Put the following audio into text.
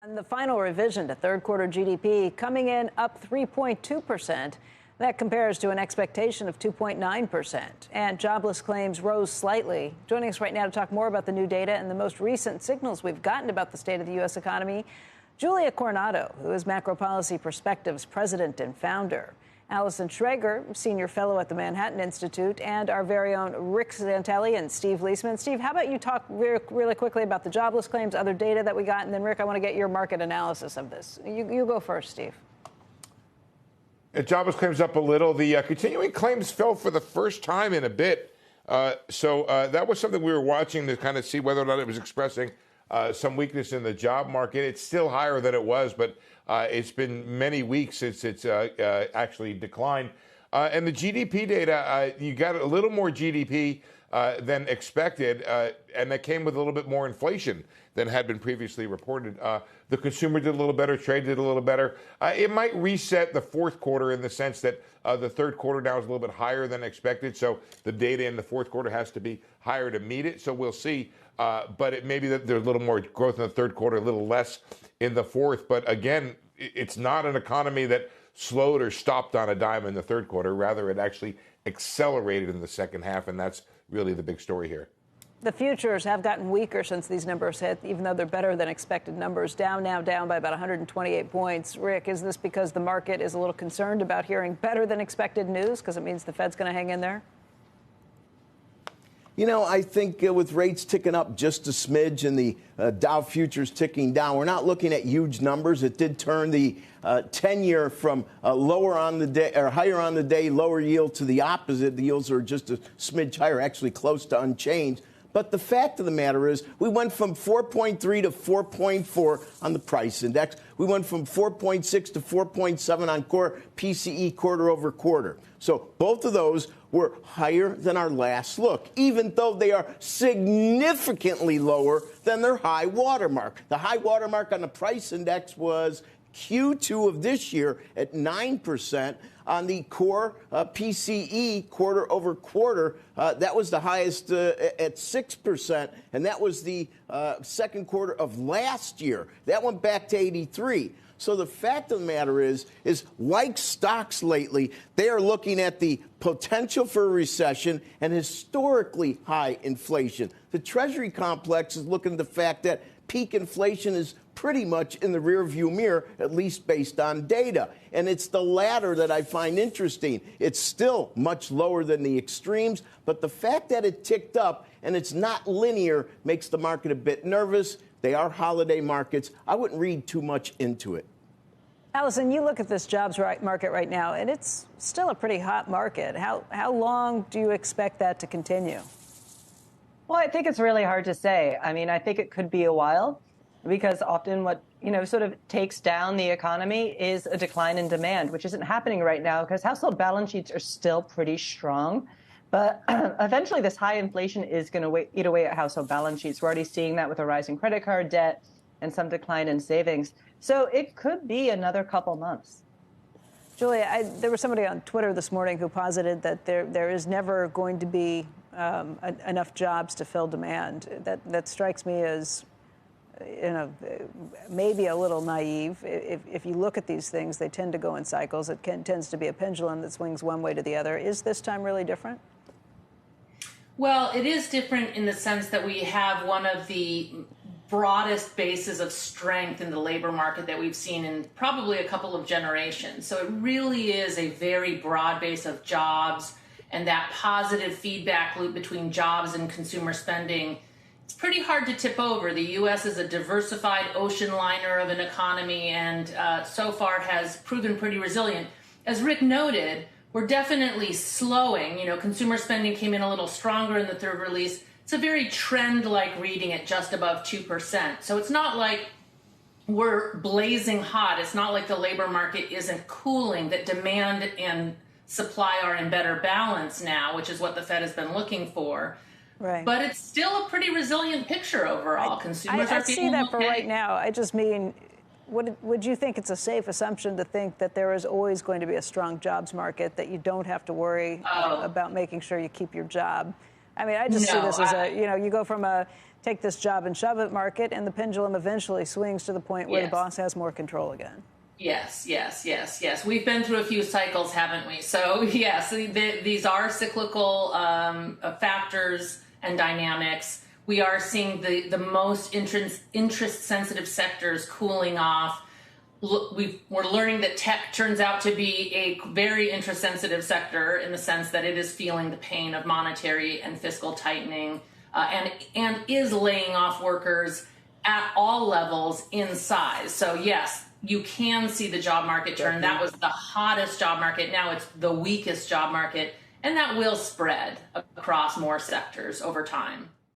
And the final revision to third quarter GDP coming in up 3.2%. That compares to an expectation of 2.9%. And jobless claims rose slightly. Joining us right now to talk more about the new data and the most recent signals we've gotten about the state of the U.S. economy, Julia Coronado, who is Macro Policy Perspectives president and founder. Allison Schrager, senior fellow at the Manhattan Institute, and our very own Rick Santelli and Steve Leisman. Steve, how about you talk really quickly about the jobless claims, other data that we got, and then, Rick, I want to get your market analysis of this. You go first, Steve. Jobless claims up a little. The continuing claims fell for the first time in a bit. So that was something we were watching to kind of see whether or not it was expressing some weakness in the job market. It's still higher than it was, but it's been many weeks since it's actually declined. And the GDP data, you got a little more GDP than expected, and that came with a little bit more inflation than had been previously reported. The consumer did a little better, trade did a little better. It might reset the fourth quarter in the sense that the third quarter now is a little bit higher than expected, so the data in the fourth quarter has to be higher to meet it. So we'll see. But it may be that there's a little more growth in the third quarter, a little less in the fourth. But again, it's not an economy that slowed or stopped on a dime in the third quarter. Rather, it actually accelerated in the second half, and that's really the big story here. The futures have gotten weaker since these numbers hit, even though they're better than expected numbers. Down by about 128 points. Rick, is this because the market is a little concerned about hearing better than expected news because it means the Fed's going to hang in there? You know, I think with rates ticking up just a smidge and the Dow futures ticking down, we're not looking at huge numbers. It did turn the 10-year from lower on the day or higher on the day, lower yield to the opposite. The yields are just a smidge higher, actually close to unchanged. But the fact of the matter is we went from 4.3 to 4.4 on the price index. We went from 4.6 to 4.7 on core PCE quarter over quarter. So both of those were higher than our last look, even though they are significantly lower than their high watermark. The high watermark on the price index was Q2 of this year at 9%. On the core PCE quarter over quarter, that was the highest at 6%, and that was the second quarter of last year. That went back to 83. So the fact of the matter is like stocks lately, they are looking at the potential for a recession and historically high inflation. The Treasury complex is looking at the fact that peak inflation is pretty much in the rearview mirror, at least based on data. And it's the latter that I find interesting. It's still much lower than the extremes, but the fact that it ticked up and it's not linear makes the market a bit nervous. They are holiday markets. I wouldn't read too much into it. Allison, you look at this jobs market right now, and it's still a pretty hot market. How long do you expect that to continue? Well, I think it's really hard to say. I mean, I think it could be a while because often what, sort of takes down the economy is a decline in demand, which isn't happening right now because household balance sheets are still pretty strong. But eventually this high inflation is going to eat away at household balance sheets. We're already seeing that with a rise in credit card debt and some decline in savings. So it could be another couple months. Julia, there was somebody on Twitter this morning who posited that there is never going to be enough jobs to fill demand. That strikes me as, maybe a little naive. If you look at these things, they tend to go in cycles. It tends to be a pendulum that swings one way to the other. Is this time really different? Well, it is different in the sense that we have one of the broadest bases of strength in the labor market that we've seen in probably a couple of generations. So it really is a very broad base of jobs, and that positive feedback loop between jobs and consumer spending, it's pretty hard to tip over. The U.S. is a diversified ocean liner of an economy and so far has proven pretty resilient. As Rick noted, we're definitely slowing. Consumer spending came in a little stronger in the third release. It's a very trend-like reading at just above 2%. So it's not like we're blazing hot. It's not like the labor market isn't cooling, that demand and supply are in better balance now, which is what the Fed has been looking for. Right. But it's still a pretty resilient picture overall. Consumers are feeling I see that for okay. right now. I just mean, would you think it's a safe assumption to think that there is always going to be a strong jobs market, that you don't have to worry about making sure you keep your job? I mean, I just see this as you go from a take this job and shove it market, and the pendulum eventually swings to the point where the boss has more control again. Yes. We've been through a few cycles, haven't we? So yes, these are cyclical factors and dynamics. We are seeing the most interest-sensitive sectors cooling off. We're learning that tech turns out to be a very interest-sensitive sector in the sense that it is feeling the pain of monetary and fiscal tightening, and is laying off workers at all levels in size. So yes, you can see the job market turn. That was the hottest job market. Now it's the weakest job market, and that will spread across more sectors over time.